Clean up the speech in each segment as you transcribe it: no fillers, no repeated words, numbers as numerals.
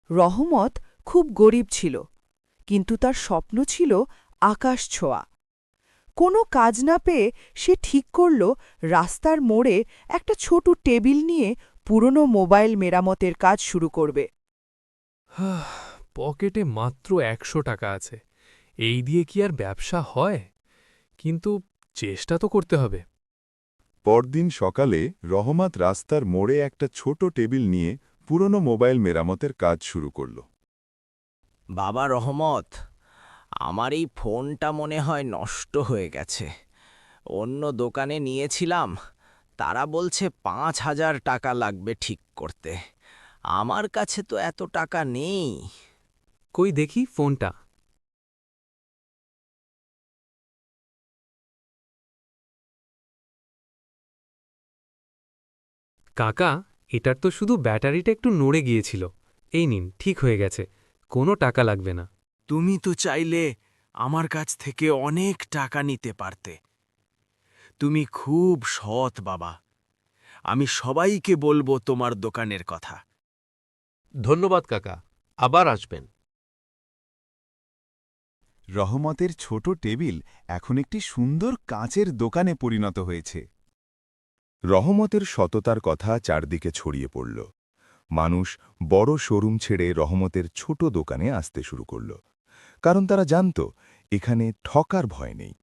রহমত খুব গরিব ছিল, কিন্তু তার স্বপ্ন ছিল আকাশ ছোঁয়া। কোনো কাজ না পেয়ে সে ঠিক করল রাস্তার মোড়ে একটা ছোট টেবিল নিয়ে পুরনো মোবাইল মেরামতের কাজ শুরু করবে। পকেটে মাত্র ১০০ টাকা আছে, এই দিয়ে কি আর ব্যবসা হয়? কিন্তু চেষ্টা তো করতে হবে। পরদিন সকালে রহমত রাস্তার মোড়ে একটা ছোট টেবিল নিয়ে পুরনো মোবাইল মেরামতের কাজ শুরু করল। বাবা রহমত, আমার এই ফোনটা মনে হয় নষ্ট হয়ে গেছে। অন্য দোকানে নিয়েছিলাম, তারা বলছে ৫,০০০ টাকা লাগবে ঠিক করতে। আমার কাছে তো এত টাকা নেই। কই দেখি ফোনটা। কাকা, এটার তো শুধু ব্যাটারিটা একটু নড়ে গিয়েছিল। এই নিন, ঠিক হয়ে গেছে, কোনো টাকা লাগবে না। তুমি তো চাইলে আমার কাছ থেকে অনেক টাকা নিতে পারতে। তুমি খুব সৎ বাবা। আমি সবাইকে বলবো তোমার দোকানের কথা। ধন্যবাদ কাকা, আবার আসবেন। রহমতের ছোট টেবিল এখন একটি সুন্দর কাঁচের দোকানে পরিণত হয়েছে। রহমতের সততার কথা চারদিকে ছড়িয়ে পড়ল। মানুষ বড় শোরুম ছেড়ে রহমতের ছোট দোকানে আসতে শুরু করল, কারণ তারা জানত এখানে ঠকার ভয় নেই।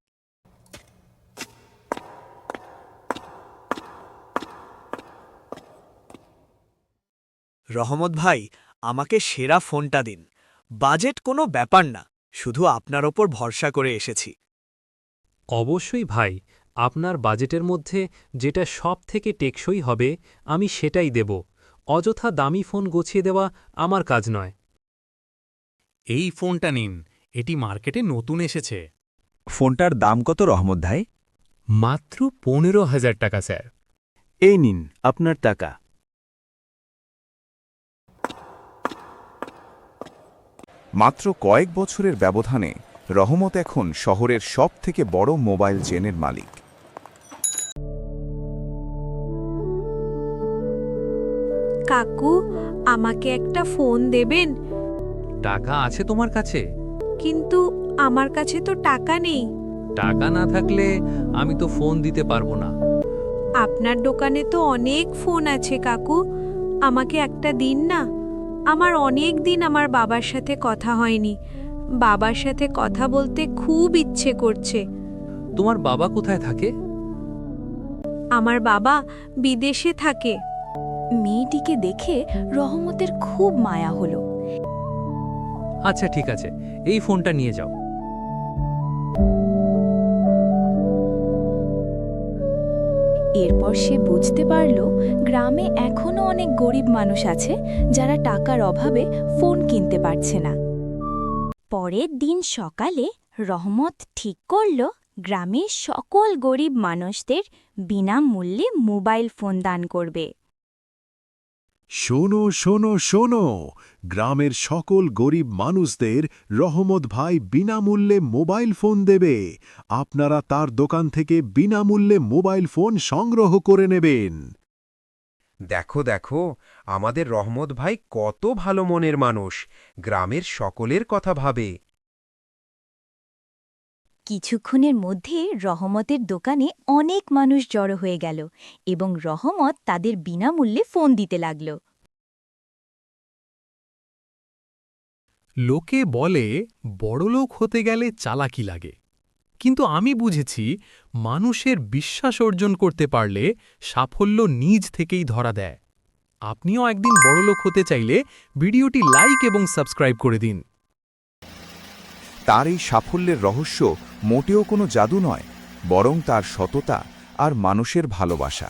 রহমত ভাই, আমাকে সেরা ফোনটা দিন। বাজেট কোনো ব্যাপার না, শুধু আপনার ওপর ভরসা করে এসেছি। অবশ্যই ভাই, আপনার বাজেটের মধ্যে যেটা সবথেকে টেকসই হবে আমি সেটাই দেব। অযথা দামি ফোন গুছিয়ে দেওয়া আমার কাজ নয়। এই ফোনটা নিন, এটি মার্কেটে নতুন এসেছে। ফোনটার দাম কত রহমত ভাই? মাত্র ১৫,০০০ টাকা স্যার। এই নিন আপনার টাকা। মাত্র কয়েক বছরের ব্যবধানে রহমত এখন শহরের সবথেকে বড় মোবাইল চেনের মালিক। কাকু, আমাকে একটা ফোন দেবেন? টাকা আছে তোমার কাছে? কিন্তু আমার কাছে তো টাকা নেই। টাকা না থাকলে আমি তো ফোন দিতে পারবো না। আপনার দোকানে তো অনেক ফোন আছে কাকু, আমাকে একটা দিন না। আমার অনেক দিন আমার বাবার সাথে কথা হয়নি, বাবার সাথে কথা বলতে খুব ইচ্ছে করছে। তোমার বাবা কোথায় থাকে? আমার বাবা বিদেশে থাকে। মেয়েটিকে দেখে রহমতের খুব মায়া হলো। আচ্ছা ঠিক আছে, এই ফোনটা নিয়ে যাও। এরপর সে বুঝতে পারল গ্রামে এখনো অনেক গরিব মানুষ আছে যারা টাকার অভাবে ফোন কিনতে পারছে না। পরের দিন সকালে রহমত ঠিক করল গ্রামের সকল গরিব মানুষদের বিনামূল্যে মোবাইল ফোন দান করবে। শোনো শোনো শোনো, গ্রামের সকল গরিব মানুষদের রহমত ভাই বিনামূল্যে মোবাইল ফোন দেবে। আপনারা তার দোকান থেকে বিনামূল্যে মোবাইল ফোন সংগ্রহ করে নেবেন। দেখো দেখো, আমাদের রহমত ভাই কত ভালো মনের মানুষ, গ্রামের সকলের কথা ভাবে। কিছুক্ষণের মধ্যে রহমতের দোকানে অনেক মানুষ জড়ো হয়ে গেল এবং রহমত তাদের বিনামূল্যে ফোন দিতে লাগল। লোকে বলে বড়লোক হতে গেলে চালাকি লাগে, কিন্তু আমি বুঝেছি মানুষের বিশ্বাস অর্জন করতে পারলে সাফল্য নিজ থেকেই ধরা দেয়। আপনিও একদিন বড়লোক হতে চাইলে ভিডিওটি লাইক এবং সাবস্ক্রাইব করে দিন। তার এই সাফল্যের রহস্য মোটেও কোনো জাদু নয়, বরং তার সততা আর মানুষের ভালোবাসা।